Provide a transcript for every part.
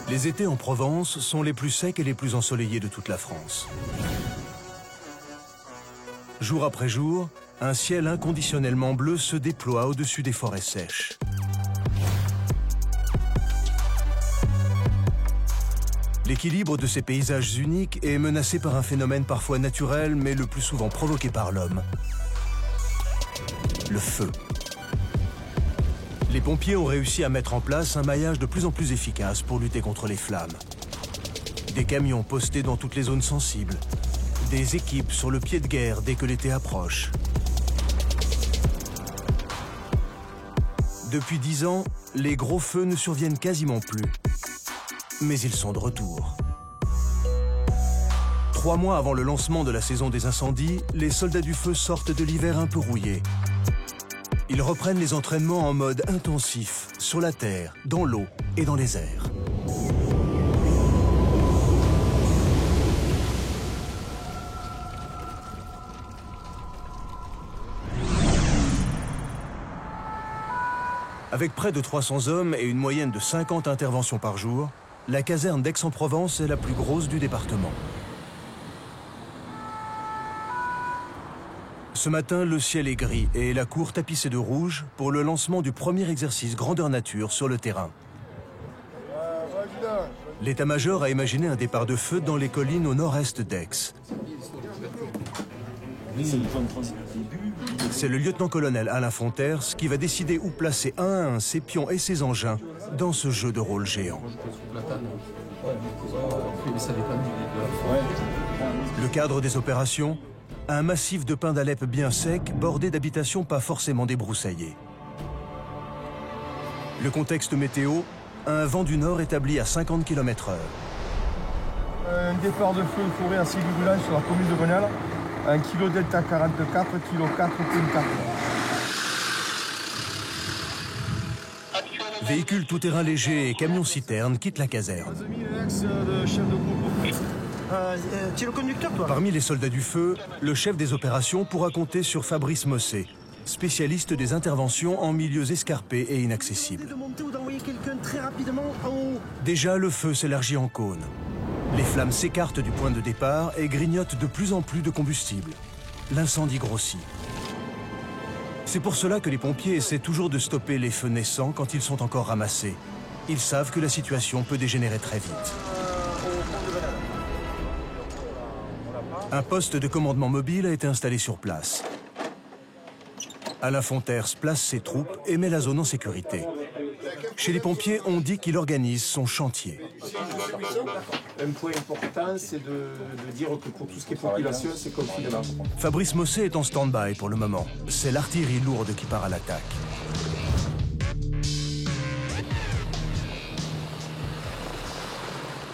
Les étés en Provence sont les plus secs et les plus ensoleillés de toute la France. Jour après jour, un ciel inconditionnellement bleu se déploie au-dessus des forêts sèches. L'équilibre de ces paysages uniques est menacé par un phénomène parfois naturel, mais le plus souvent provoqué par l'homme. Le feu. Les pompiers ont réussi à mettre en place un maillage de plus en plus efficace pour lutter contre les flammes. Des camions postés dans toutes les zones sensibles, des équipes sur le pied de guerre dès que l'été approche. Depuis 10 ans, les gros feux ne surviennent quasiment plus. Mais ils sont de retour. 3 mois avant le lancement de la saison des incendies, les soldats du feu sortent de l'hiver un peu rouillés. Ils reprennent les entraînements en mode intensif, sur la terre, dans l'eau et dans les airs. Avec près de 300 hommes et une moyenne de 50 interventions par jour, la caserne d'Aix-en-Provence est la plus grosse du département. Ce matin, le ciel est gris et la cour tapissée de rouge pour le lancement du premier exercice grandeur nature sur le terrain. L'état-major a imaginé un départ de feu dans les collines au nord-est d'Aix. C'est le lieutenant-colonel Alain Fonters qui va décider où placer un à un ses pions et ses engins dans ce jeu de rôle géant. Le cadre des opérations, un massif de pins d'Alep bien sec, bordé d'habitations pas forcément débroussaillées. Le contexte météo, un vent du nord établi à 50 km/h. Un départ de feu de forêt en Ségugulan sur la commune de Venelle, un kilo delta 44, kilo 4.4. Véhicules tout-terrain légers et camions-citernes quittent la caserne. Tu es le conducteur, toi? Parmi les soldats du feu, le chef des opérations pourra compter sur Fabrice Mossé, spécialiste des interventions en milieux escarpés et inaccessibles. Déjà, le feu s'élargit en cône. Les flammes s'écartent du point de départ et grignotent de plus en plus de combustible. L'incendie grossit. C'est pour cela que les pompiers essaient toujours de stopper les feux naissants quand ils sont encore ramassés. Ils savent que la situation peut dégénérer très vite. Un poste de commandement mobile a été installé sur place. Alain Fonters place ses troupes et met la zone en sécurité. Chez les pompiers, on dit qu'il organise son chantier. Un point important, c'est de dire que pour tout ce qui est population, c'est confinement. Fabrice Mossé est en stand-by pour le moment. C'est l'artillerie lourde qui part à l'attaque.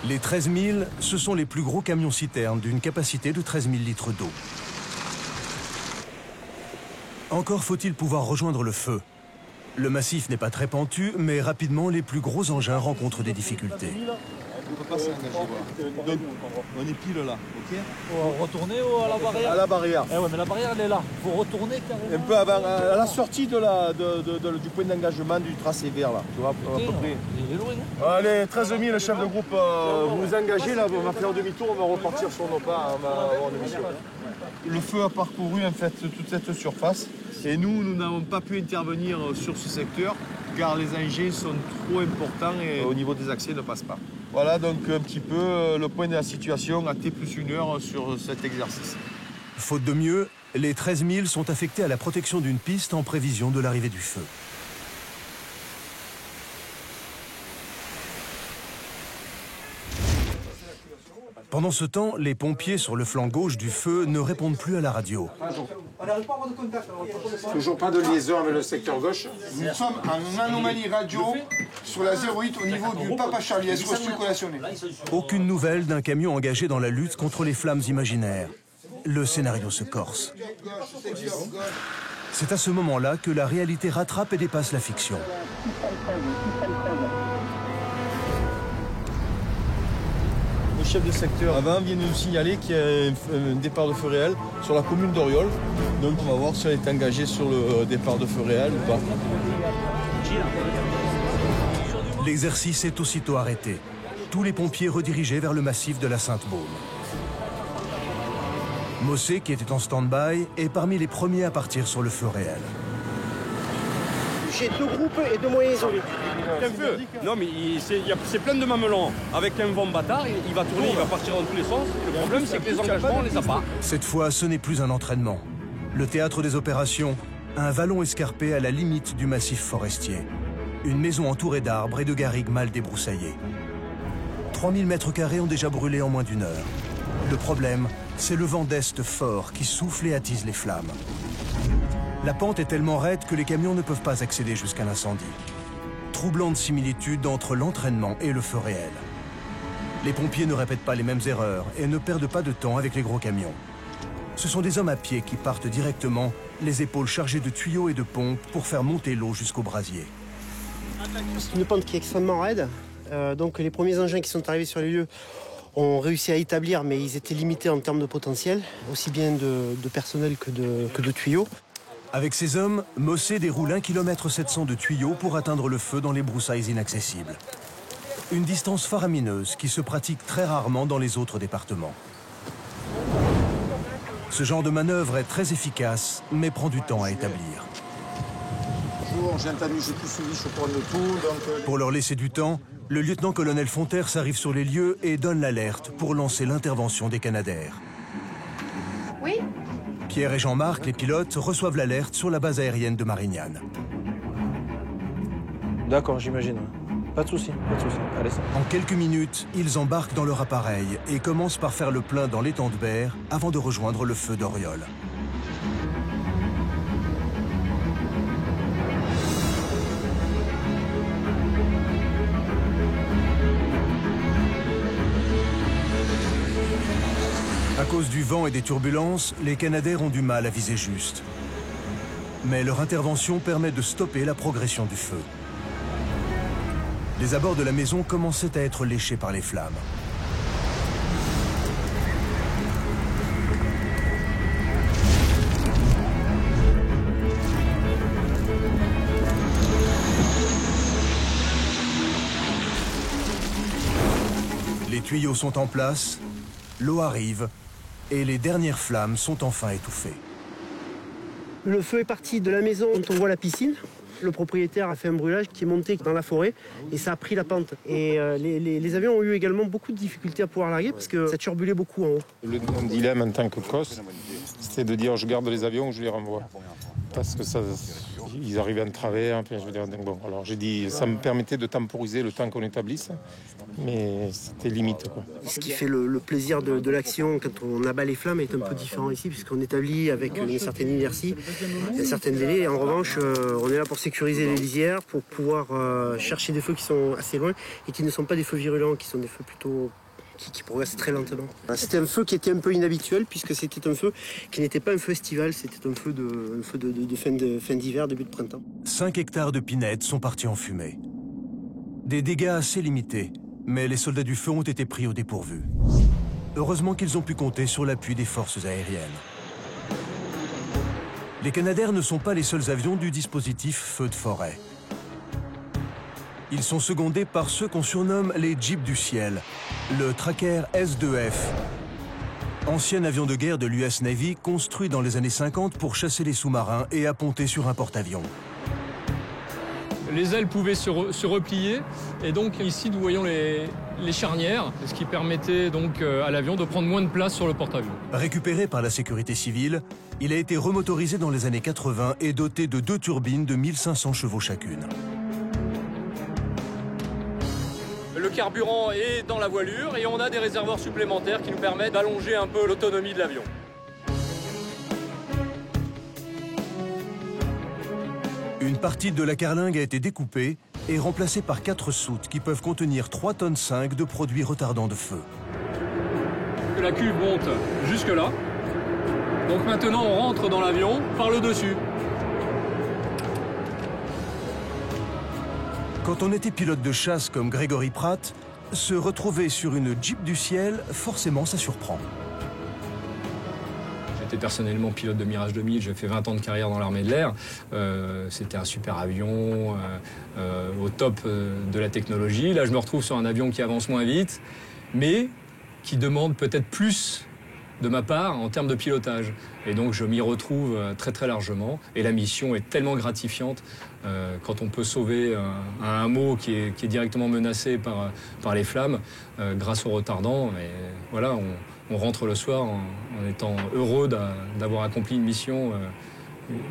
Les 13 000, ce sont les plus gros camions-citernes d'une capacité de 13 000 litres d'eau. Encore faut-il pouvoir rejoindre le feu. Le massif n'est pas très pentu, mais rapidement, les plus gros engins rencontrent des difficultés. On peut pas s'engager. Donc, on est pile là, ok? Faut retourner à la barrière? À la barrière. Eh ouais, mais la barrière, elle est là. Faut retourner carrément. Un peu avant, à la sortie du point d'engagement du tracé vert, là. Tu vois, à peu près. Il est loin, non? Allez, 13 000, le chef de groupe, vous vous engagez là, on va faire demi-tour, on va repartir sur nos pas, on va avoir une mission. Le feu a parcouru en fait toute cette surface et nous n'avons pas pu intervenir sur ce secteur car les engins sont trop importants et au niveau des accès ne passent pas. Voilà donc un petit peu le point de la situation à T+1 heure sur cet exercice. Faute de mieux, les 13 000 sont affectés à la protection d'une piste en prévision de l'arrivée du feu. Pendant ce temps, les pompiers sur le flanc gauche du feu ne répondent plus à la radio. Toujours pas de liaison avec le secteur gauche. Nous sommes en anomalie radio sur la 08 au niveau du Papa Charlie. Est-ce que tu collationné? Aucune nouvelle d'un camion engagé dans la lutte contre les flammes imaginaires. Le scénario se corse. C'est à ce moment-là que la réalité rattrape et dépasse la fiction. Le chef de secteur avant vient de nous signaler qu'il y a un départ de feu réel sur la commune d'Oriol. Donc on va voir si on est engagé sur le départ de feu réel ou pas. L'exercice est aussitôt arrêté. tous les pompiers redirigés vers le massif de la Sainte-Baume. Mossé, qui était en stand-by, est parmi les premiers à partir sur le feu réel. J'ai 2 groupes et 2 moyens isolés. Un feu. Non mais c'est plein de mamelons. Avec un vent bâtard, il va tourner, il va partir dans tous les sens. Le problème c'est que les engagements, on les a pas. Cette fois, ce n'est plus un entraînement. Le théâtre des opérations, un vallon escarpé à la limite du massif forestier. Une maison entourée d'arbres et de garrigues mal débroussaillées. 3000 mètres carrés ont déjà brûlé en moins d'1 heure. Le problème, c'est le vent d'est fort qui souffle et attise les flammes. La pente est tellement raide que les camions ne peuvent pas accéder jusqu'à l'incendie. Troublante similitude entre l'entraînement et le feu réel. Les pompiers ne répètent pas les mêmes erreurs et ne perdent pas de temps avec les gros camions. Ce sont des hommes à pied qui partent directement, les épaules chargées de tuyaux et de pompes pour faire monter l'eau jusqu'au brasier. C'est une pente qui est extrêmement raide. Donc les premiers engins qui sont arrivés sur les lieux ont réussi à établir, mais ils étaient limités en termes de potentiel, aussi bien de personnel que de tuyaux. Avec ces hommes, Mossé déroule 1,7 km de tuyaux pour atteindre le feu dans les broussailles inaccessibles. Une distance faramineuse qui se pratique très rarement dans les autres départements. Ce genre de manœuvre est très efficace, mais prend du temps à établir. Bonjour, j'ai entendu, j'ai tout suivi, je prends le tout. Donc... Pour leur laisser du temps, le lieutenant-colonel Fonters arrive sur les lieux et donne l'alerte pour lancer l'intervention des Canadair. Oui. Pierre et Jean-Marc, les pilotes, reçoivent l'alerte sur la base aérienne de Marignane. D'accord, j'imagine. Pas de souci, pas de souci. Allez, ça. En quelques minutes, ils embarquent dans leur appareil et commencent par faire le plein dans l'étang de Berre avant de rejoindre le feu d'Oriol. À cause du vent et des turbulences, les Canadair ont du mal à viser juste. Mais leur intervention permet de stopper la progression du feu. Les abords de la maison commençaient à être léchés par les flammes. Les tuyaux sont en place, l'eau arrive et les dernières flammes sont enfin étouffées. Le feu est parti de la maison dont on voit la piscine. Le propriétaire a fait un brûlage qui est monté dans la forêt et ça a pris la pente. Et les avions ont eu également beaucoup de difficultés à pouvoir larguer parce que ça turbulait beaucoup en haut. Mon dilemme en tant que COS, c'était de dire je garde les avions ou je les renvoie. Parce que ils arrivaient en travers. Enfin, je veux dire, donc bon, alors j'ai dit ça me permettait de temporiser le temps qu'on établisse, mais c'était limite, quoi. Ce qui fait le plaisir de l'action quand on abat les flammes est un peu différent ici puisqu'on établit avec une certaine inertie, un certain délai. Et en revanche, on est là pour sécuriser les lisières, pour pouvoir chercher des feux qui sont assez loin et qui ne sont pas des feux virulents, qui sont des feux plutôt qui progresse très lentement. C'était un feu qui était un peu inhabituel puisque c'était un feu qui n'était pas un feu estival, c'était un feu de fin d'hiver, début de printemps. 5 hectares de pinettes sont partis en fumée. Des dégâts assez limités, mais les soldats du feu ont été pris au dépourvu. Heureusement qu'ils ont pu compter sur l'appui des forces aériennes. Les Canadair ne sont pas les seuls avions du dispositif feu de forêt. Ils sont secondés par ceux qu'on surnomme les Jeeps du ciel, le Tracker S-2F. Ancien avion de guerre de l'US Navy construit dans les années 50 pour chasser les sous-marins et apponter sur un porte-avions. Les ailes pouvaient se replier et donc ici nous voyons les charnières, ce qui permettait donc à l'avion de prendre moins de place sur le porte-avions. Récupéré par la sécurité civile, il a été remotorisé dans les années 80 et doté de 2 turbines de 1500 chevaux chacune. Le carburant est dans la voilure et on a des réservoirs supplémentaires qui nous permettent d'allonger un peu l'autonomie de l'avion. Une partie de la carlingue a été découpée et remplacée par 4 soutes qui peuvent contenir 3,5 tonnes de produits retardants de feu. La cuve monte jusque là. Donc maintenant on rentre dans l'avion par le dessus. Quand on était pilote de chasse comme Grégory Pratt, se retrouver sur une Jeep du ciel, forcément ça surprend. été personnellement pilote de Mirage 2000, j'ai fait 20 ans de carrière dans l'armée de l'air. C'était un super avion, au top de la technologie. Là, je me retrouve sur un avion qui avance moins vite, mais qui demande peut-être plus de ma part en termes de pilotage. Et donc je m'y retrouve très très largement. Et la mission est tellement gratifiante quand on peut sauver un hameau qui est directement menacé par les flammes grâce aux retardants. Et voilà, on rentre le soir en étant heureux d'avoir accompli une mission,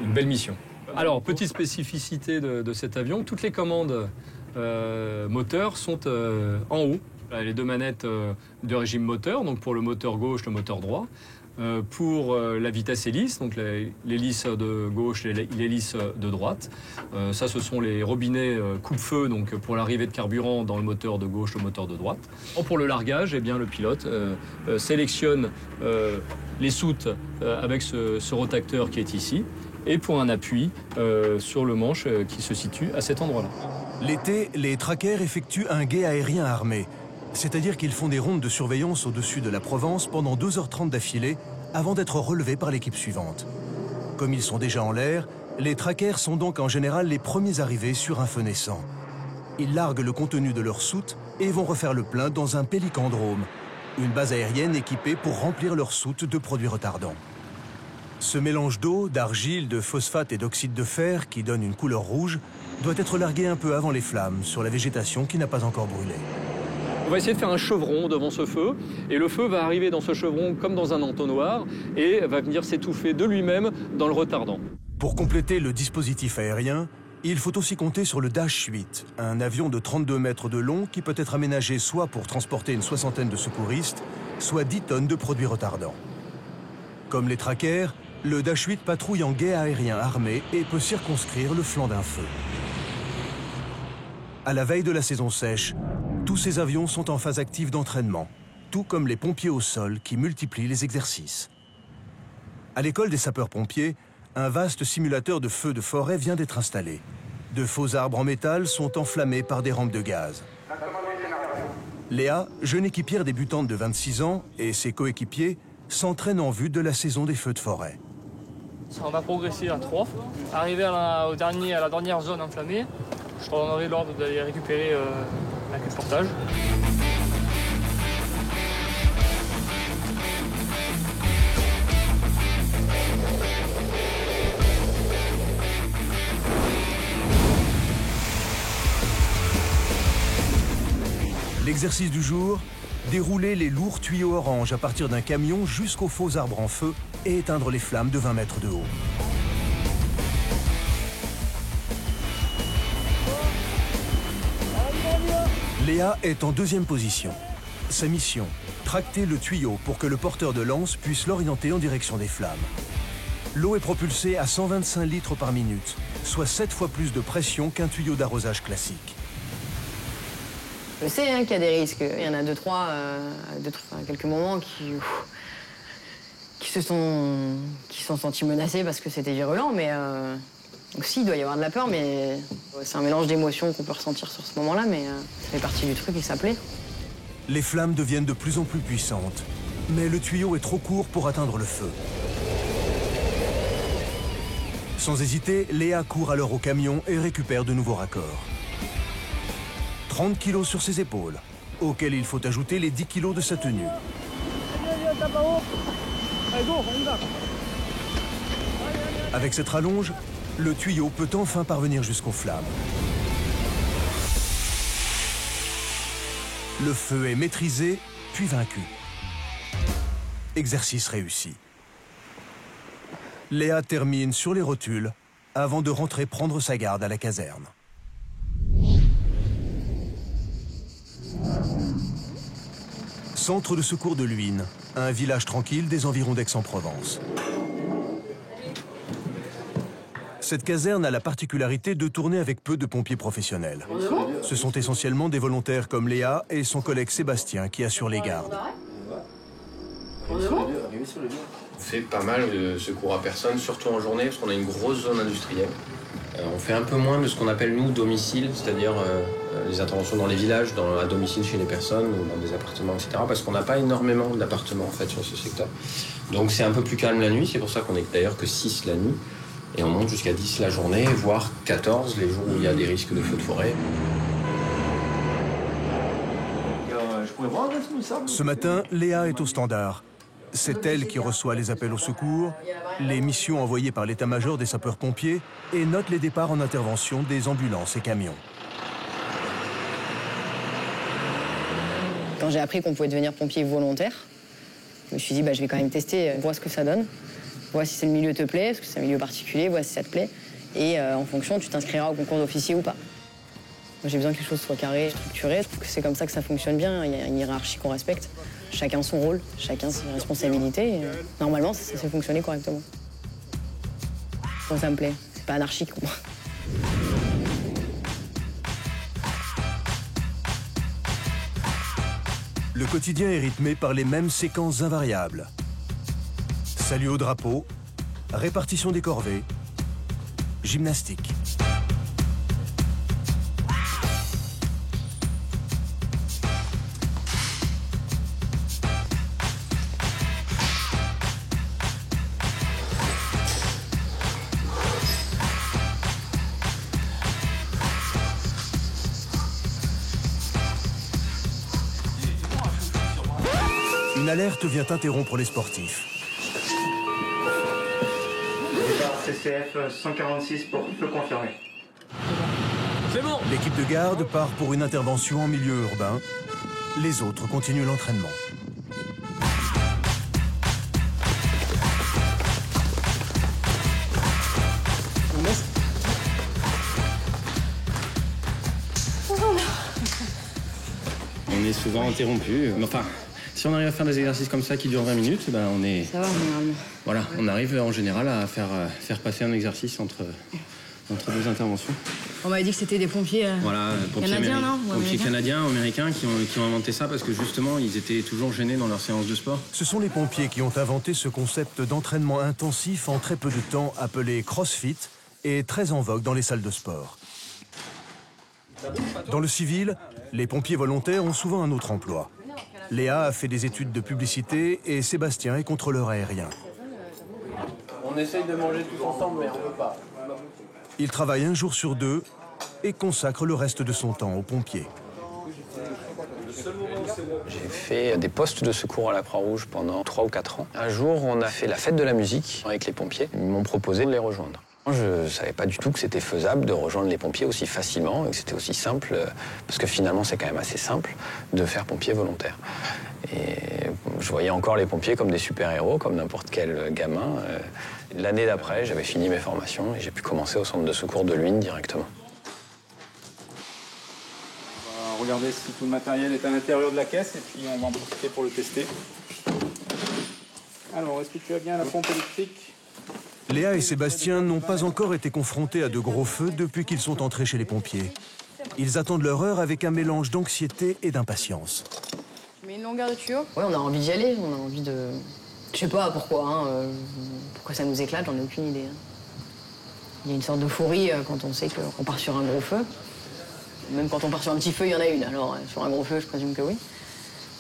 une belle mission. Alors, petite spécificité de cet avion, toutes les commandes moteurs sont en haut. Les deux manettes de régime moteur, donc pour le moteur gauche, le moteur droit. Pour la vitesse hélice, donc l'hélice de gauche et l'hélice de droite. Ça, ce sont les robinets coupe-feu, donc pour l'arrivée de carburant dans le moteur de gauche, le moteur de droite. Pour le largage, eh bien, le pilote sélectionne les soutes avec ce rotacteur qui est ici, et pour un appui sur le manche qui se situe à cet endroit-là. L'été, les trackers effectuent un guet aérien armé. C'est-à-dire qu'ils font des rondes de surveillance au-dessus de la Provence pendant 2h30 d'affilée avant d'être relevés par l'équipe suivante. Comme ils sont déjà en l'air, les trackers sont donc en général les premiers arrivés sur un feu naissant. Ils larguent le contenu de leur soute et vont refaire le plein dans un pélicandrome, une base aérienne équipée pour remplir leur soute de produits retardants. Ce mélange d'eau, d'argile, de phosphate et d'oxyde de fer qui donne une couleur rouge doit être largué un peu avant les flammes sur la végétation qui n'a pas encore brûlé. On va essayer de faire un chevron devant ce feu, et le feu va arriver dans ce chevron comme dans un entonnoir, et va venir s'étouffer de lui-même dans le retardant. Pour compléter le dispositif aérien, il faut aussi compter sur le Dash 8, un avion de 32 mètres de long qui peut être aménagé soit pour transporter une soixantaine de secouristes, soit 10 tonnes de produits retardants. Comme les trackers, le Dash 8 patrouille en guet aérien armé et peut circonscrire le flanc d'un feu. À la veille de la saison sèche, tous ces avions sont en phase active d'entraînement, tout comme les pompiers au sol qui multiplient les exercices. À l'école des sapeurs-pompiers, un vaste simulateur de feux de forêt vient d'être installé. De faux arbres en métal sont enflammés par des rampes de gaz. Léa, jeune équipière débutante de 26 ans, et ses coéquipiers s'entraînent en vue de la saison des feux de forêt. On va progresser à 3. Arrivé à la dernière zone enflammée, je donnerai l'ordre d'aller récupérer la queue de portage. L'exercice du jour, dérouler les lourds tuyaux orange à partir d'un camion jusqu'aux faux arbres en feu et éteindre les flammes de 20 mètres de haut. Léa est en deuxième position. Sa mission, tracter le tuyau pour que le porteur de lance puisse l'orienter en direction des flammes. L'eau est propulsée à 125 litres par minute, soit 7 fois plus de pression qu'un tuyau d'arrosage classique. Je sais qu'il y a des risques. Il y en a quelques moments qui se sont sentis menacés parce que c'était virulent, mais donc si, il doit y avoir de la peur, mais c'est un mélange d'émotions qu'on peut ressentir sur ce moment-là, mais ça fait partie du truc et ça plaît. Les flammes deviennent de plus en plus puissantes, mais le tuyau est trop court pour atteindre le feu. Sans hésiter, Léa court alors au camion et récupère de nouveaux raccords. 30 kilos sur ses épaules, auxquels il faut ajouter les 10 kilos de sa tenue. Avec cette rallonge, le tuyau peut enfin parvenir jusqu'aux flammes. Le feu est maîtrisé, puis vaincu. Exercice réussi. Léa termine sur les rotules avant de rentrer prendre sa garde à la caserne. Centre de secours de Luynes, un village tranquille des environs d'Aix-en-Provence. Cette caserne a la particularité de tourner avec peu de pompiers professionnels. Ce sont essentiellement des volontaires comme Léa et son collègue Sébastien qui assurent les gardes. On fait pas mal de secours à personne, surtout en journée, parce qu'on a une grosse zone industrielle. On fait un peu moins de ce qu'on appelle, nous, domicile, c'est-à-dire les interventions dans les villages, à domicile chez les personnes ou dans des appartements, etc. Parce qu'on n'a pas énormément d'appartements en fait sur ce secteur. Donc c'est un peu plus calme la nuit, c'est pour ça qu'on est d'ailleurs que 6 la nuit. Et on monte jusqu'à 10 la journée, voire 14 les jours où il y a des risques de feux de forêt. Ce matin, Léa est au standard. C'est elle qui reçoit les appels au secours, les missions envoyées par l'état-major des sapeurs-pompiers et note les départs en intervention des ambulances et camions. Quand j'ai appris qu'on pouvait devenir pompier volontaire, je me suis dit, je vais quand même tester, voir ce que ça donne. Vois si le milieu te plaît, est-ce que c'est un milieu particulier, vois si ça te plaît. Et en fonction, tu t'inscriras au concours d'officier ou pas. Moi, j'ai besoin que les choses soient carrées, structurées. C'est comme ça que ça fonctionne bien. Il y a une hiérarchie qu'on respecte. Chacun son rôle, chacun ses responsabilités. Et normalement, ça fait fonctionner correctement. Moi, ça me plaît. C'est pas anarchique, moi. Le quotidien est rythmé par les mêmes séquences invariables. Salut au drapeau, répartition des corvées, gymnastique. Une alerte vient interrompre les sportifs. Départ CCF 146 pour feu confirmé. C'est bon. L'équipe de garde part pour une intervention en milieu urbain. Les autres continuent l'entraînement. On est souvent interrompu. Enfin, si on arrive à faire des exercices comme ça qui durent 20 minutes, on est... Ça va, généralement. Voilà, on arrive en général à faire passer un exercice entre deux interventions. On m'avait dit que c'était des pompiers, canadiens, non? Pompiers canadiens, américains qui ont inventé ça parce que justement, ils étaient toujours gênés dans leurs séances de sport. Ce sont les pompiers qui ont inventé ce concept d'entraînement intensif en très peu de temps appelé CrossFit et très en vogue dans les salles de sport. Dans le civil, les pompiers volontaires ont souvent un autre emploi. Léa a fait des études de publicité et Sébastien est contrôleur aérien. On essaye de manger tous ensemble, mais on ne peut pas. Il travaille un jour sur 2 et consacre le reste de son temps aux pompiers. J'ai fait des postes de secours à la Croix-Rouge pendant 3 ou 4 ans. Un jour, on a fait la fête de la musique avec les pompiers. Ils m'ont proposé de les rejoindre. Je ne savais pas du tout que c'était faisable de rejoindre les pompiers aussi facilement et que c'était aussi simple, parce que finalement c'est quand même assez simple de faire pompier volontaire. Et je voyais encore les pompiers comme des super-héros, comme n'importe quel gamin. L'année d'après, j'avais fini mes formations et j'ai pu commencer au centre de secours de Luynes directement. On va regarder si tout le matériel est à l'intérieur de la caisse et puis on va en profiter pour le tester. Alors, est-ce que tu as bien la pompe électrique ? Léa et Sébastien n'ont pas encore été confrontés à de gros feux depuis qu'ils sont entrés chez les pompiers. Ils attendent leur heure avec un mélange d'anxiété et d'impatience. Tu mets une longueur de tuyau ? Ouais, on a envie d'y aller, on a envie de... Je sais pas pourquoi, pourquoi ça nous éclate, j'en ai aucune idée. Il y a une sorte d'euphorie quand on sait qu'on part sur un gros feu. Même quand on part sur un petit feu, il y en a une. Alors, sur un gros feu, je présume que oui.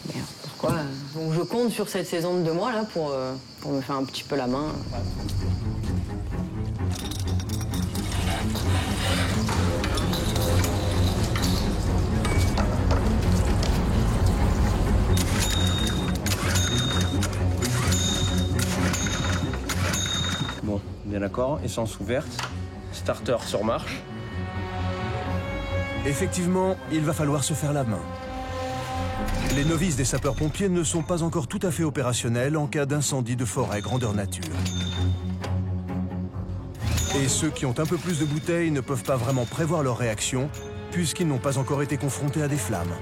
Mais pourquoi Donc je compte sur cette saison de 2 mois là pour me faire un petit peu la main. Bon, bien d'accord, essence ouverte, starter sur marche. Effectivement, il va falloir se faire la main. Les novices des sapeurs-pompiers ne sont pas encore tout à fait opérationnels en cas d'incendie de forêt grandeur nature. Et ceux qui ont un peu plus de bouteilles ne peuvent pas vraiment prévoir leur réaction puisqu'ils n'ont pas encore été confrontés à des flammes.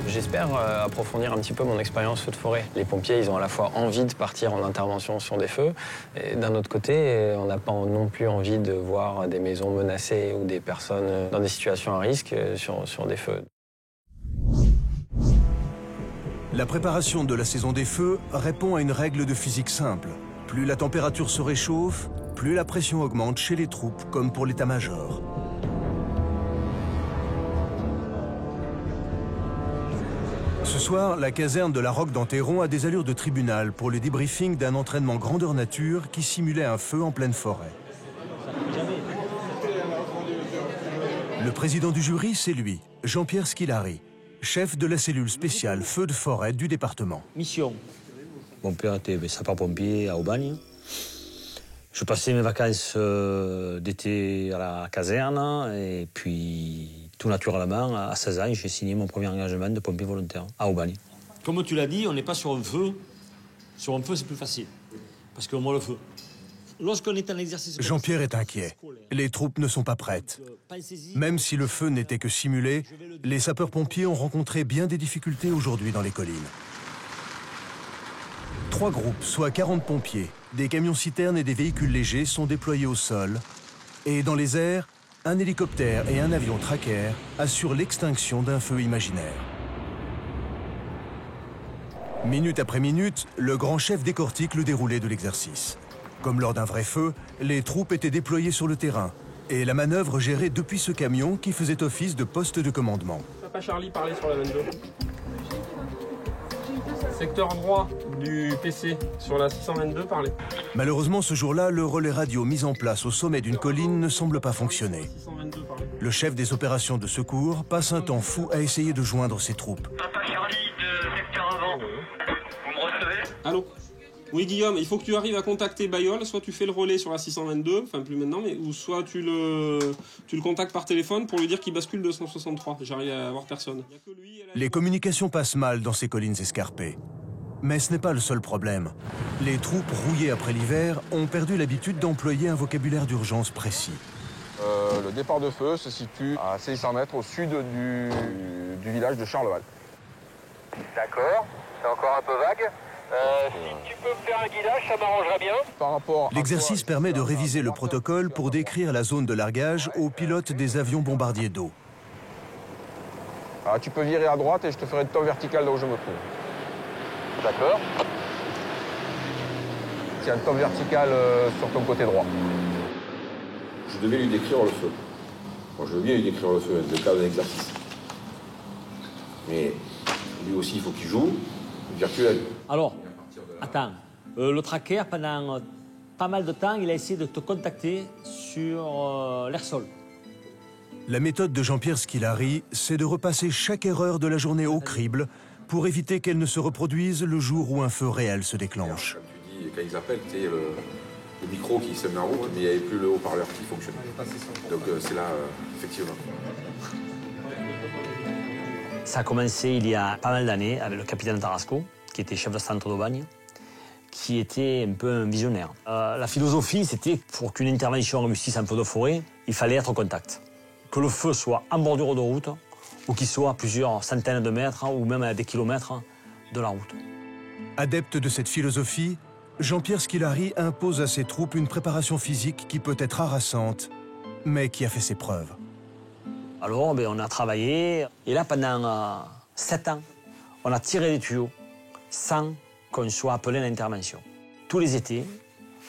J'espère approfondir un petit peu mon expérience feu de forêt. Les pompiers, ils ont à la fois envie de partir en intervention sur des feux, et d'un autre côté, on n'a pas non plus envie de voir des maisons menacées ou des personnes dans des situations à risque sur des feux. La préparation de la saison des feux répond à une règle de physique simple. Plus la température se réchauffe, plus la pression augmente chez les troupes comme pour l'état-major. Ce soir, la caserne de la Roque d'Enterron a des allures de tribunal pour le débriefing d'un entraînement grandeur nature qui simulait un feu en pleine forêt. Le président du jury, c'est lui, Jean-Pierre Skilari, chef de la cellule spéciale feu de forêt du département. Mission. Mon père était sapeur-pompier à Aubagne. Je passais mes vacances d'été à la caserne et puis tout naturellement, à 16 ans, j'ai signé mon premier engagement de pompier volontaire à Aubagne. Comme tu l'as dit, on n'est pas sur un feu. Sur un feu, c'est plus facile parce qu'on voit le feu. Lorsqu'on est en exercice... Jean-Pierre est inquiet. Les troupes ne sont pas prêtes. Même si le feu n'était que simulé, les sapeurs-pompiers ont rencontré bien des difficultés aujourd'hui dans les collines. 3 groupes, soit 40 pompiers, des camions-citernes et des véhicules légers sont déployés au sol. Et dans les airs, un hélicoptère et un avion tracker assurent l'extinction d'un feu imaginaire. Minute après minute, le grand chef décortique le déroulé de l'exercice. Comme lors d'un vrai feu, les troupes étaient déployées sur le terrain et la manœuvre gérée depuis ce camion qui faisait office de poste de commandement. Papa Charlie parlait sur la 22. Secteur droit du PC sur la 622 parlait. Malheureusement, ce jour-là, le relais radio mis en place au sommet d'une colline ne semble pas fonctionner. Le chef des opérations de secours passe un temps fou à essayer de joindre ses troupes. Papa Charlie de secteur avant. Vous me recevez? Allô? Oui Guillaume, il faut que tu arrives à contacter Bayeul, soit tu fais le relais sur la 622, enfin plus maintenant, mais ou soit tu le contactes par téléphone pour lui dire qu'il bascule 263. J'arrive à avoir personne. Les communications passent mal dans ces collines escarpées. Mais ce n'est pas le seul problème. Les troupes rouillées après l'hiver ont perdu l'habitude d'employer un vocabulaire d'urgence précis. Le départ de feu se situe à 600 mètres au sud du village de Charleval. D'accord, c'est encore un peu vague. Si tu peux me faire un guidage, ça m'arrangera bien. L'exercice permet de réviser le protocole pour décrire la zone de largage aux pilotes des avions bombardiers d'eau. Tu peux virer à droite et je te ferai le top vertical là où je me trouve. D'accord. C'est un top vertical sur ton côté droit. Je devais lui décrire le feu. Bon, je veux bien lui décrire le feu, le cas d'un exercice. Mais lui aussi, il faut qu'il joue virtuel. Alors, attends, le tracker, pendant pas mal de temps, il a essayé de te contacter sur l'air-sol. La méthode de Jean-Pierre Skilari, c'est de repasser chaque erreur de la journée au crible pour éviter qu'elle ne se reproduise le jour où un feu réel se déclenche. Comme tu dis, quand ils appellent, tu sais, le micro qui se met en route, mais il n'y avait plus le haut-parleur qui fonctionnait. Donc c'est là, effectivement. Ça a commencé il y a pas mal d'années avec le capitaine Tarasco, qui était chef de centre d'Aubagne, qui était un peu un visionnaire. La philosophie, c'était pour qu'une intervention réussisse en feu de forêt, il fallait être au contact. Que le feu soit en bordure de route, ou qu'il soit à plusieurs centaines de mètres, ou même à des kilomètres de la route. Adepte de cette philosophie, Jean-Pierre Skilari impose à ses troupes une préparation physique qui peut être harassante, mais qui a fait ses preuves. Alors, on a travaillé, et là, pendant 7 ans, on a tiré des tuyaux sans qu'on soit appelé à l'intervention. Tous les étés,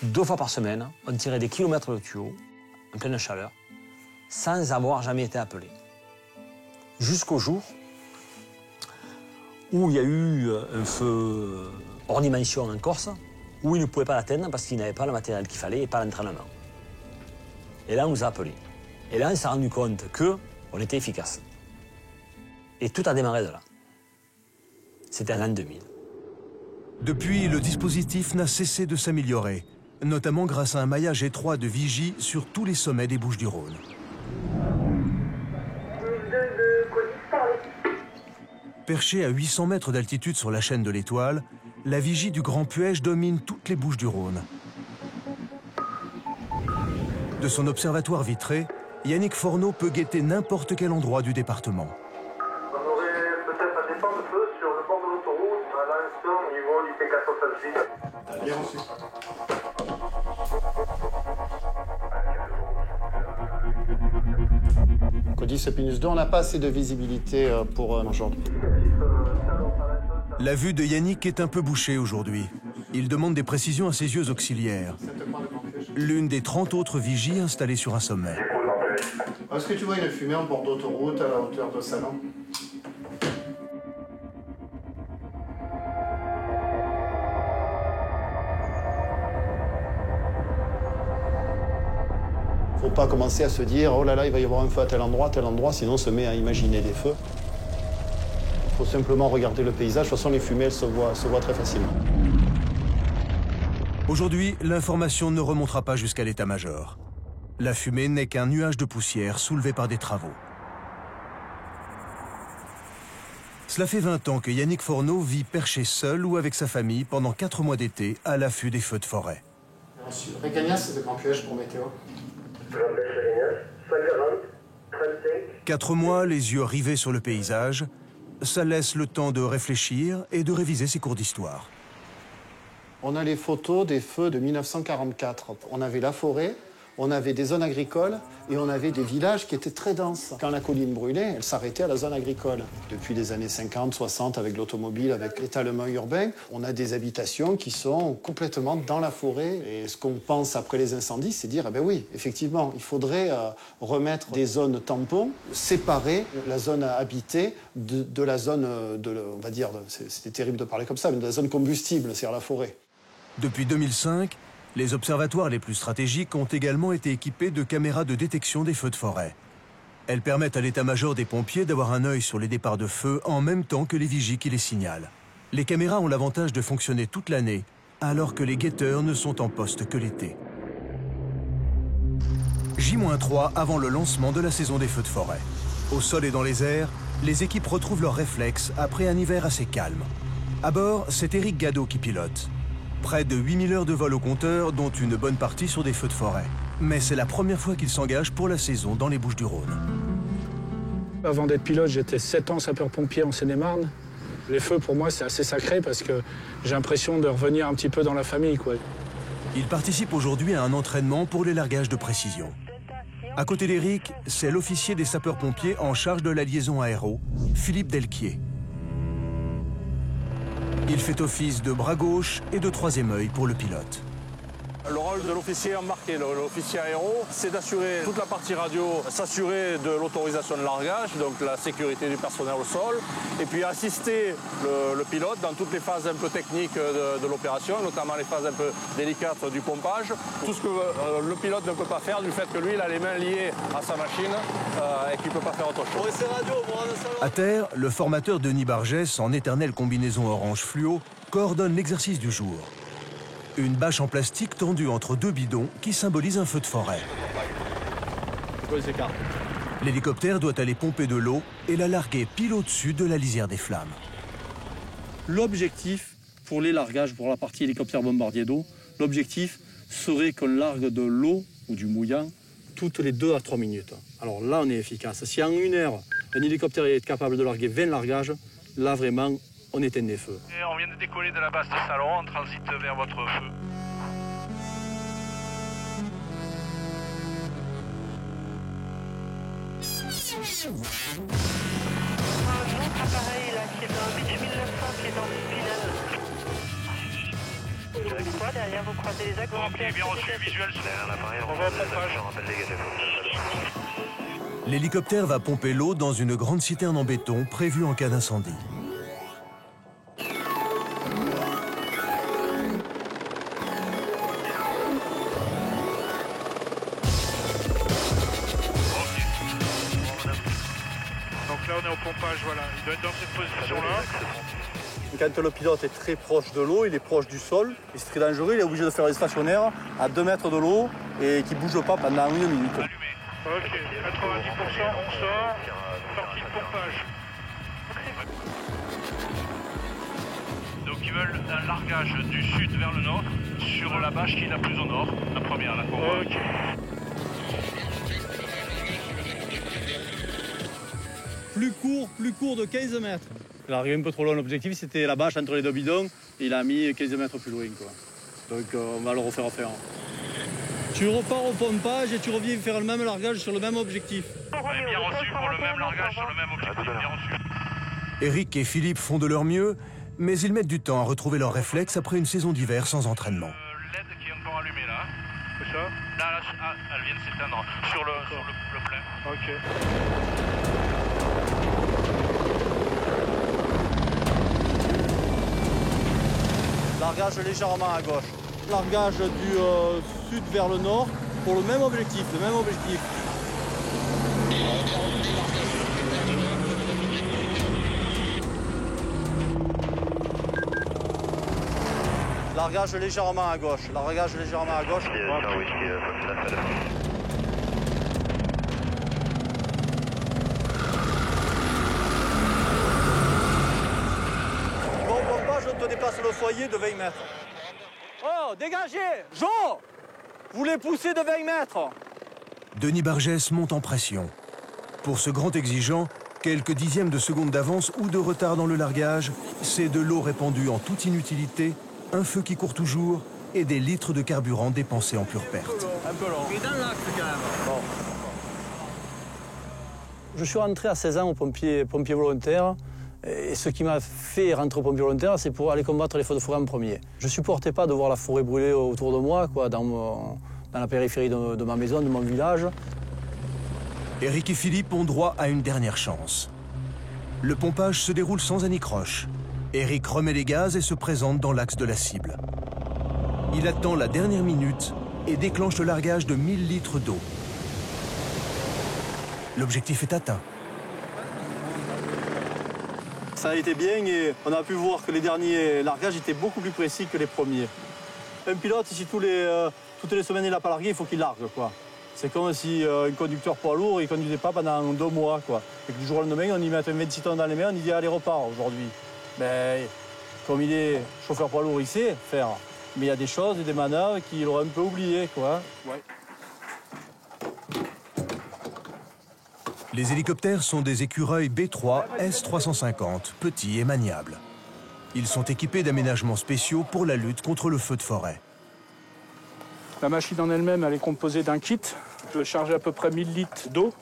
2 fois par semaine, on tirait des kilomètres de tuyaux, en pleine chaleur, sans avoir jamais été appelé. Jusqu'au jour où il y a eu un feu hors dimension en Corse, où ils ne pouvaient pas l'atteindre parce qu'ils n'avaient pas le matériel qu'il fallait et pas l'entraînement. Et là, on nous a appelés. Et là, on s'est rendu compte qu'on était efficace. Et tout a démarré de là. C'était en l'an 2000. Depuis, le dispositif n'a cessé de s'améliorer, notamment grâce à un maillage étroit de vigies sur tous les sommets des Bouches-du-Rhône. Perchée à 800 mètres d'altitude sur la chaîne de l'Étoile, la vigie du Grand Puège domine toutes les Bouches-du-Rhône. De son observatoire vitré, Yannick Forneau peut guetter n'importe quel endroit du département. On aurait peut-être un départ de feu sur le bord de l'autoroute, à l'instant au niveau du P466. Bien reçu. Codis Opinus 2, on n'a pas assez de visibilité pour aujourd'hui. La vue de Yannick est un peu bouchée aujourd'hui. Il demande des précisions à ses yeux auxiliaires. L'une des 30 autres vigies installées sur un sommet. Est-ce que tu vois une fumée en bord d'autoroute à la hauteur de Salon? pas commencer à se dire « Oh là là, il va y avoir un feu à tel endroit, sinon on se met à imaginer des feux. Il faut simplement regarder le paysage. De toute façon, les fumées, elles se voient très facilement. Aujourd'hui, l'information ne remontera pas jusqu'à l'état-major. La fumée n'est qu'un nuage de poussière soulevé par des travaux. Cela fait 20 ans que Yannick Fourneau vit perché seul ou avec sa famille pendant 4 mois d'été à l'affût des feux de forêt. Régagnas, c'est de Grand Puège pour météo. 4 mois, les yeux rivés sur le paysage, ça laisse le temps de réfléchir et de réviser ses cours d'histoire. On a les photos des feux de 1944. On avait la forêt, on avait des zones agricoles et on avait des villages qui étaient très denses. Quand la colline brûlait, elle s'arrêtait à la zone agricole. Depuis les années 50, 60, avec l'automobile, avec l'étalement urbain, on a des habitations qui sont complètement dans la forêt. Et ce qu'on pense après les incendies, c'est dire, ah ben oui, effectivement, il faudrait remettre des zones tampons, séparer la zone habitée de la zone, on va dire, c'était terrible de parler comme ça, mais de la zone combustible, c'est-à-dire la forêt. Depuis 2005, les observatoires les plus stratégiques ont également été équipés de caméras de détection des feux de forêt. Elles permettent à l'état-major des pompiers d'avoir un œil sur les départs de feu en même temps que les vigies qui les signalent. Les caméras ont l'avantage de fonctionner toute l'année, alors que les guetteurs ne sont en poste que l'été. J-3 avant le lancement de la saison des feux de forêt. Au sol et dans les airs, les équipes retrouvent leurs réflexes après un hiver assez calme. À bord, c'est Éric Gadot qui pilote. Près de 8000 heures de vol au compteur, dont une bonne partie sur des feux de forêt. Mais c'est la première fois qu'il s'engage pour la saison dans les Bouches-du-Rhône. Avant d'être pilote, j'étais 7 ans sapeur-pompier en Seine-et-Marne. Les feux, pour moi, c'est assez sacré parce que j'ai l'impression de revenir un petit peu dans la famille, quoi. Il participe aujourd'hui à un entraînement pour les largages de précision. À côté d'Éric, c'est l'officier des sapeurs-pompiers en charge de la liaison aéro, Philippe Delquier. Il fait office de bras gauche et de troisième œil pour le pilote. Le rôle de l'officier embarqué, l'officier aéro, c'est d'assurer toute la partie radio, s'assurer de l'autorisation de largage, donc la sécurité du personnel au sol, et puis assister le pilote dans toutes les phases un peu techniques de l'opération, notamment les phases un peu délicates du pompage. Tout ce que le pilote ne peut pas faire du fait que lui, il a les mains liées à sa machine et qu'il ne peut pas faire autre chose. À terre, le formateur Denis Bargès, en éternelle combinaison orange fluo, coordonne l'exercice du jour. Une bâche en plastique tendue entre 2 bidons qui symbolise un feu de forêt. L'hélicoptère doit aller pomper de l'eau et la larguer pile au-dessus de la lisière des flammes. L'objectif pour les largages, pour la partie hélicoptère bombardier d'eau, l'objectif serait qu'on largue de l'eau ou du mouillant toutes les 2 à 3 minutes. Alors là, on est efficace. Si en 1 heure, un hélicoptère est capable de larguer 20 largages, là vraiment, on éteint des feux. Et on vient de décoller de la base de Salon, on transite vers votre feu. Un autre appareil là qui est dans 8900 qui est dans le tunnel. Avec quoi derrière vous croisez les axes? Ok, bien reçu, visuel sur l'appareil, on va rappelle les gars. L'hélicoptère va pomper l'eau dans une grande citerne en béton prévue en cas d'incendie. Là on est au pompage, voilà, il doit être dans cette position-là. Quand le pilote est très proche de l'eau, il est proche du sol, et c'est très dangereux, il est obligé de faire des stationnaires à 2 mètres de l'eau et qui ne bouge pas pendant 1 minute. Ok, 90%, on sort, sortie de pompage. Donc ils veulent un largage du sud vers le nord, sur la bâche qui est la plus au nord, la première, la courbe. Ok. Plus court de 15 mètres. Il est arrivé un peu trop loin, l'objectif c'était la bâche entre les 2 bidons, il a mis 15 mètres plus loin, quoi. Donc on va le refaire. Tu repars au pompage et tu reviens faire le même largage sur le même objectif. Bien reçu pour le même largage sur le même objectif, bien reçu. Éric et Philippe font de leur mieux, mais ils mettent du temps à retrouver leurs réflexes après une saison d'hiver sans entraînement. LED qui est encore allumée là, c'est ça? Là, elle vient de s'éteindre sur le plein. Ok. Largage légèrement à gauche. Largage du sud vers le nord pour le même objectif, Largage légèrement à gauche, Bon pompage, on te dépasse le foyer de 20 mètres. Oh, dégagez! Jo! Vous les poussez de 20 mètres! Denis Bargès monte en pression. Pour ce grand exigeant, quelques dixièmes de seconde d'avance ou de retard dans le largage, c'est de l'eau répandue en toute inutilité, un feu qui court toujours et des litres de carburant dépensés en pure perte. Un peu long. Il est dans l'axe quand même. Bon. Je suis rentré à 16 ans au pompier volontaire. Et ce qui m'a fait rentrer au pompier volontaire, c'est pour aller combattre les feux de forêt en premier. Je ne supportais pas de voir la forêt brûler autour de moi, quoi, dans la périphérie de ma maison, de mon village. Eric et Philippe ont droit à une dernière chance. Le pompage se déroule sans anicroche. Eric remet les gaz et se présente dans l'axe de la cible. Il attend la dernière minute et déclenche le largage de 1000 litres d'eau. L'objectif est atteint. Ça a été bien et on a pu voir que les derniers largages étaient beaucoup plus précis que les premiers. Un pilote, si toutes les semaines il n'a pas largué, il faut qu'il largue, quoi. C'est comme si un conducteur poids lourd, il ne conduisait pas pendant 2 mois, quoi. Et que du jour au lendemain, on y met un 26 tonnes dans les mains, on y dit allez, repars aujourd'hui. Ben, comme il est chauffeur poids lourd, il sait faire. Mais il y a des choses et des manœuvres qu'il aurait un peu oubliées, quoi. Ouais. Les hélicoptères sont des écureuils B3 S350, petits et maniables. Ils sont équipés d'aménagements spéciaux pour la lutte contre le feu de forêt. La machine en elle-même, elle est composée d'un kit. Je vais charger à peu près 1000 litres d'eau.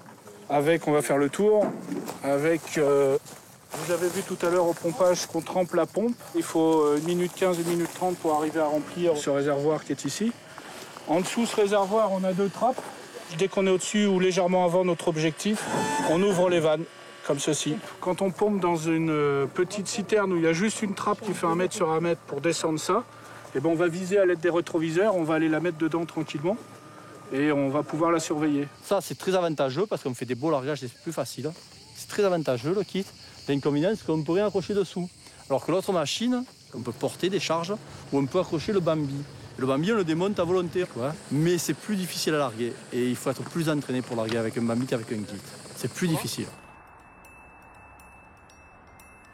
Avec, on va faire le tour. Avec, vous avez vu tout à l'heure au pompage qu'on trempe la pompe. Il faut 1 minute 15, 1 minute 30 pour arriver à remplir ce réservoir qui est ici. En dessous de ce réservoir, on a 2 trappes. Dès qu'on est au-dessus ou légèrement avant notre objectif, on ouvre les vannes, comme ceci. Quand on pompe dans une petite citerne où il y a juste une trappe qui fait 1 mètre sur 1 mètre pour descendre ça, et ben on va viser à l'aide des rétroviseurs, on va aller la mettre dedans tranquillement et on va pouvoir la surveiller. Ça, c'est très avantageux parce qu'on fait des beaux largages, c'est plus facile. C'est très avantageux le kit. L'inconvénient, c'est qu'on ne peut rien accrocher dessous. Alors que l'autre machine, on peut porter des charges ou on peut accrocher le bambi. Le bambi, on le démonte à volonté, quoi. Mais c'est plus difficile à larguer. Et il faut être plus entraîné pour larguer avec un bambi qu'avec un kit. C'est plus difficile.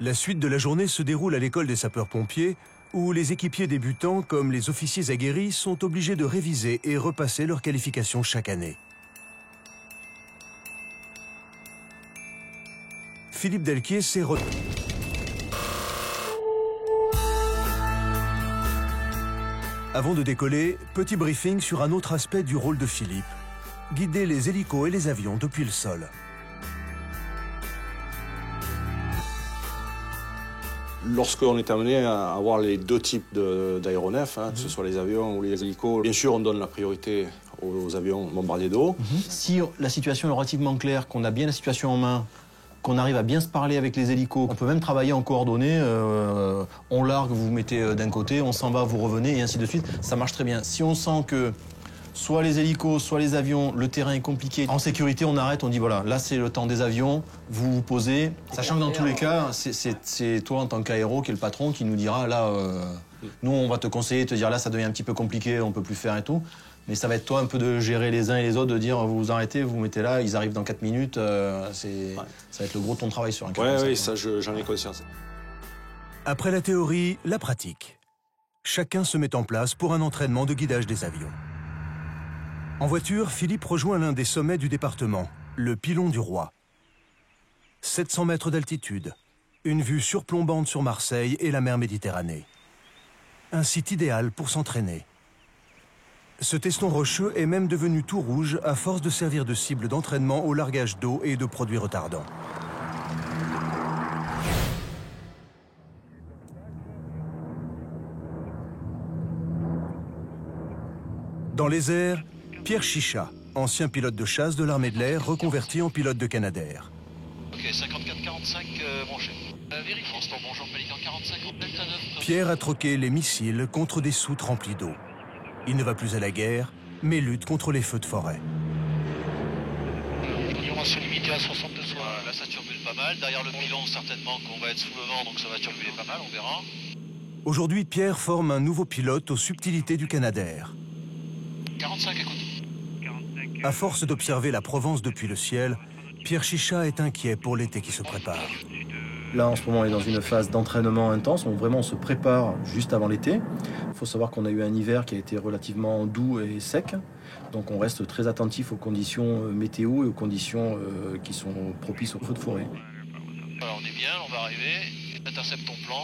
La suite de la journée se déroule à l'école des sapeurs-pompiers, où les équipiers débutants, comme les officiers aguerris, sont obligés de réviser et repasser leurs qualifications chaque année. Philippe Delquier s'est Avant de décoller, petit briefing sur un autre aspect du rôle de Philippe, guider les hélicos et les avions depuis le sol. Lorsqu'on est amené à avoir les 2 types d'aéronefs, que ce soit les avions ou les hélicos, bien sûr on donne la priorité aux avions bombardiers d'eau. Si la situation est relativement claire, qu'on a bien la situation en main, qu'on arrive à bien se parler avec les hélicos, on peut même travailler en coordonnée, on largue, vous vous mettez d'un côté, on s'en va, vous revenez, et ainsi de suite, ça marche très bien. Si on sent que soit les hélicos, soit les avions, le terrain est compliqué, en sécurité, on arrête, on dit voilà, là c'est le temps des avions, vous vous posez, sachant que dans tous les cas, c'est toi en tant qu'aéro qui est le patron qui nous dira là, nous on va te conseiller, te dire là ça devient un petit peu compliqué, on peut plus faire et tout. Mais ça va être toi un peu de gérer les uns et les autres, de dire vous vous arrêtez, vous vous mettez là, ils arrivent dans 4 minutes, ça va être le gros de ton travail sur un cas. Oui, ça j'en ai conscience. Après la théorie, la pratique. Chacun se met en place pour un entraînement de guidage des avions. En voiture, Philippe rejoint l'un des sommets du département, le Pilon du Roi. 700 mètres d'altitude, une vue surplombante sur Marseille et la mer Méditerranée. Un site idéal pour s'entraîner. Ce teston rocheux est même devenu tout rouge à force de servir de cible d'entraînement au largage d'eau et de produits retardants. Dans les airs, Pierre Chicha, ancien pilote de chasse de l'armée de l'air reconverti en pilote de Canadair. Ok, 54-45 branché. Vérifiez. Transport, bonjour, Pélican 45, Delta 9. Pierre a troqué les missiles contre des soutes remplies d'eau. Il ne va plus à la guerre, mais lutte contre les feux de forêt. On va se limiter à 62 soirs. Là, ça turbule pas mal. Derrière le pilon, certainement qu'on va être sous le vent, donc ça va turbuler pas mal, on verra. Aujourd'hui, Pierre forme un nouveau pilote aux subtilités du Canadair. 45, écoute. À force d'observer la Provence depuis le ciel, Pierre Chicha est inquiet pour l'été qui se prépare. Là, en ce moment, on est dans une phase d'entraînement intense. On se prépare juste avant l'été. Il faut savoir qu'on a eu un hiver qui a été relativement doux et sec. Donc on reste très attentif aux conditions météo et aux conditions qui sont propices aux feux de forêt. Alors on est bien, on va arriver, intercepte ton plan,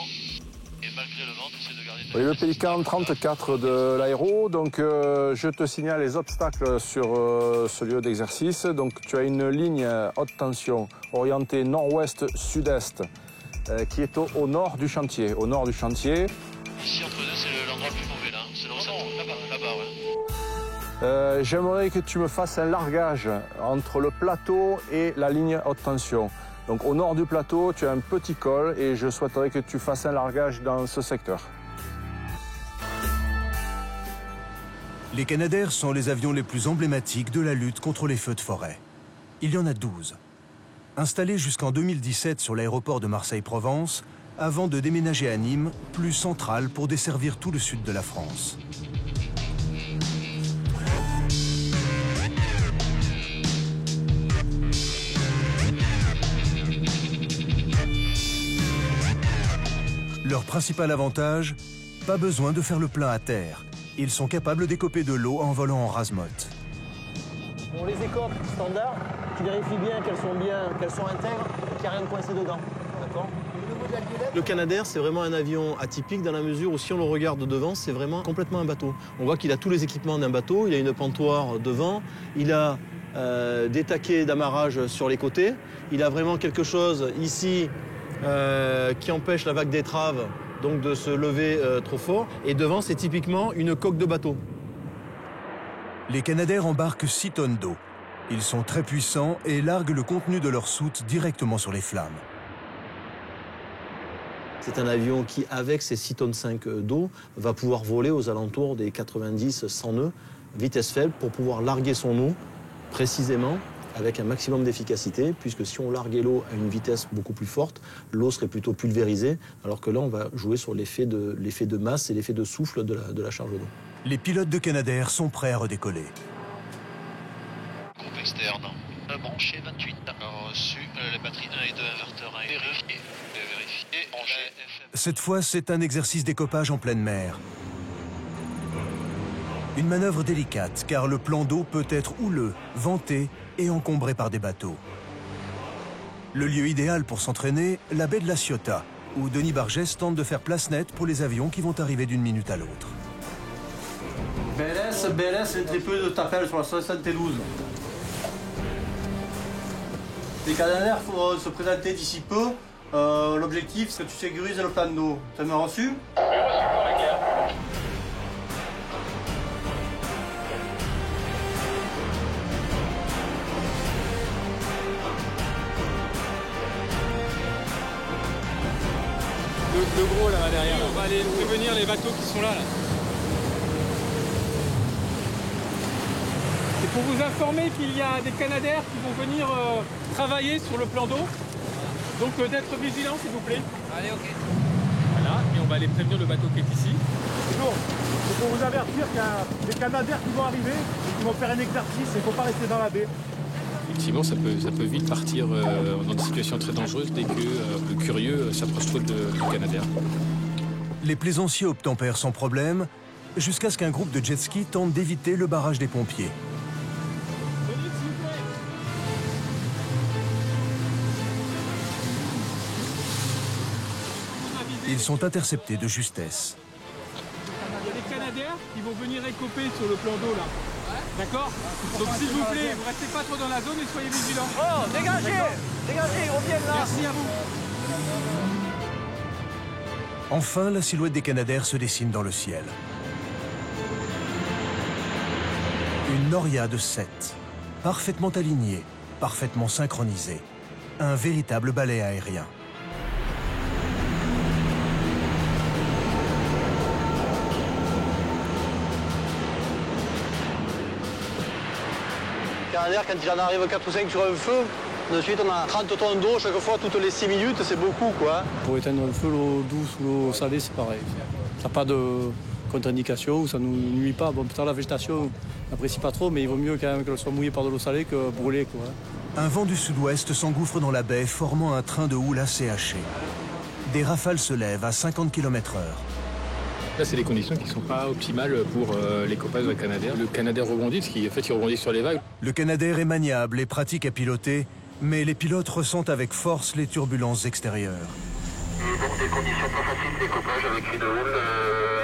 et malgré le vent, tu essaies de garder ta... Oui, le Pélican 34 de l'aéro, donc je te signale les obstacles sur ce lieu d'exercice. Donc tu as une ligne haute tension orientée nord-ouest-sud-est qui est au nord du chantier. Au nord du chantier. Ici entre deux, c'est l'endroit le plus mauvais là, c'est là où ça tombe, là-bas, ouais. J'aimerais que tu me fasses un largage entre le plateau et la ligne haute tension. Donc au nord du plateau, tu as un petit col et je souhaiterais que tu fasses un largage dans ce secteur. Les Canadair sont les avions les plus emblématiques de la lutte contre les feux de forêt. Il y en a 12. Installés jusqu'en 2017 sur l'aéroport de Marseille-Provence, avant de déménager à Nîmes, plus central pour desservir tout le sud de la France. Leur principal avantage, pas besoin de faire le plein à terre. Ils sont capables d'écoper de l'eau en volant en rase-motte. On les écope standard, tu vérifies bien qu'elles sont intègres, qu'il n'y a rien de coincé dedans. D'accord ? Le Canadair, c'est vraiment un avion atypique dans la mesure où si on le regarde devant, c'est vraiment complètement un bateau. On voit qu'il a tous les équipements d'un bateau, il a une pentoire devant, il a des taquets d'amarrage sur les côtés, il a vraiment quelque chose ici qui empêche la vague d'étrave donc de se lever trop fort. Et devant, c'est typiquement une coque de bateau. Les Canadair embarquent 6 tonnes d'eau. Ils sont très puissants et larguent le contenu de leur soute directement sur les flammes. C'est un avion qui, avec ses 6 tonnes 5 d'eau, va pouvoir voler aux alentours des 90-100 nœuds, vitesse faible, pour pouvoir larguer son eau précisément avec un maximum d'efficacité, puisque si on larguait l'eau à une vitesse beaucoup plus forte, l'eau serait plutôt pulvérisée, alors que là, on va jouer sur l'effet de masse et l'effet de souffle de la charge d'eau. Les pilotes de Canadair sont prêts à redécoller. Groupe externe, branché 28, reçu, les batteries 1 et 2, inverteur 1 et vérifié, branché. Cette fois, c'est un exercice d'écopage en pleine mer. Une manœuvre délicate, car le plan d'eau peut être houleux, venté et encombré par des bateaux. Le lieu idéal pour s'entraîner, la baie de la Ciotat, où Denis Bargès tente de faire place nette pour les avions qui vont arriver d'une minute à l'autre. BLS, c'est très peu de t'appels sur la 72. Les Canadair, il faut se présenter d'ici peu. L'objectif, c'est que tu sécurises le plan d'eau. Tu m'as reçu ? Oui, reçu, clair. Le gros là derrière. On va aller prévenir les bateaux qui sont là. Et pour vous informer qu'il y a des Canadair qui vont venir travailler sur le plan d'eau. Donc d'être vigilant s'il vous plaît. Allez, ok. Voilà, et on va aller prévenir le bateau qui est ici. Bonjour, c'est pour vous avertir qu'il y a des Canadair qui vont arriver et qui vont faire un exercice, il ne faut pas rester dans la baie. Effectivement, ça peut vite partir dans des situations très dangereuses dès que le curieux s'approche trop du Canadair. Les plaisanciers obtempèrent sans problème, jusqu'à ce qu'un groupe de jet-ski tente d'éviter le barrage des pompiers. Ils sont interceptés de justesse. Il y a des Canadair qui vont venir écoper sur le plan d'eau là. D'accord? Donc s'il vous plaît, vous restez pas trop dans la zone et soyez vigilants. Oh, dégagez! Dégagez, ils reviennent là! Merci à vous. Enfin, la silhouette des Canadair se dessine dans le ciel. Une Noria de 7, parfaitement alignée, parfaitement synchronisée. Un véritable balai aérien. Canadair, quand il en arrive 4 ou 5 sur un feu, de suite on a 30 tonnes d'eau chaque fois, toutes les 6 minutes, c'est beaucoup quoi. Pour éteindre un feu, l'eau douce ou l'eau salée, c'est pareil. Ça n'a pas de contre-indication, ça ne nous nuit pas. Bon, putain, la végétation n'apprécie pas trop, mais il vaut mieux quand même qu'elle soit mouillée par de l'eau salée que brûlée, quoi. Un vent du sud-ouest s'engouffre dans la baie, formant un train de houle assez haché. Des rafales se lèvent à 50 km/h. Là, c'est des conditions qui ne sont pas optimales pour les copages de Canadair. Le Canadair rebondit, parce qu'il rebondit sur les vagues. Le Canadair est maniable et pratique à piloter, mais les pilotes ressentent avec force les turbulences extérieures. Et donc des conditions pas faciles, des copages avec une houle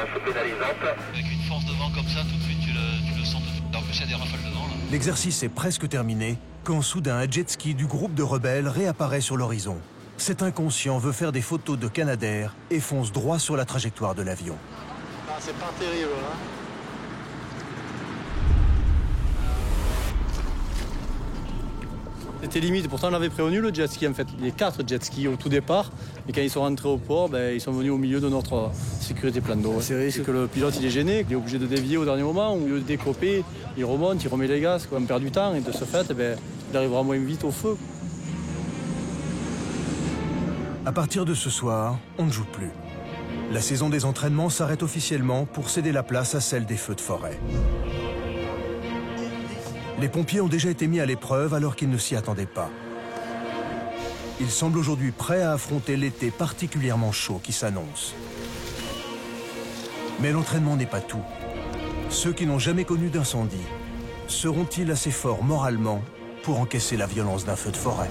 un peu pénalisante. Avec une force de vent comme ça, tout de suite tu le sens. En plus, il y a des rafales dedans là. L'exercice est presque terminé quand soudain un jet ski du groupe de rebelles réapparaît sur l'horizon. Cet inconscient veut faire des photos de Canadair et fonce droit sur la trajectoire de l'avion. Ah, c'est pas terrible, hein. C'était limite, pourtant on avait prévenu le jet ski en fait, les 4 jet skis au tout départ, et quand ils sont rentrés au port, ils sont venus au milieu de notre sécurité plan d'eau. C'est que le pilote il est gêné, il est obligé de dévier au dernier moment, au lieu de décoper, il remonte, il remet les gaz, on perd du temps, et de ce fait, il arrivera moins vite au feu. À partir de ce soir, on ne joue plus. La saison des entraînements s'arrête officiellement pour céder la place à celle des feux de forêt. Les pompiers ont déjà été mis à l'épreuve alors qu'ils ne s'y attendaient pas. Ils semblent aujourd'hui prêts à affronter l'été particulièrement chaud qui s'annonce. Mais l'entraînement n'est pas tout. Ceux qui n'ont jamais connu d'incendie seront-ils assez forts moralement pour encaisser la violence d'un feu de forêt ?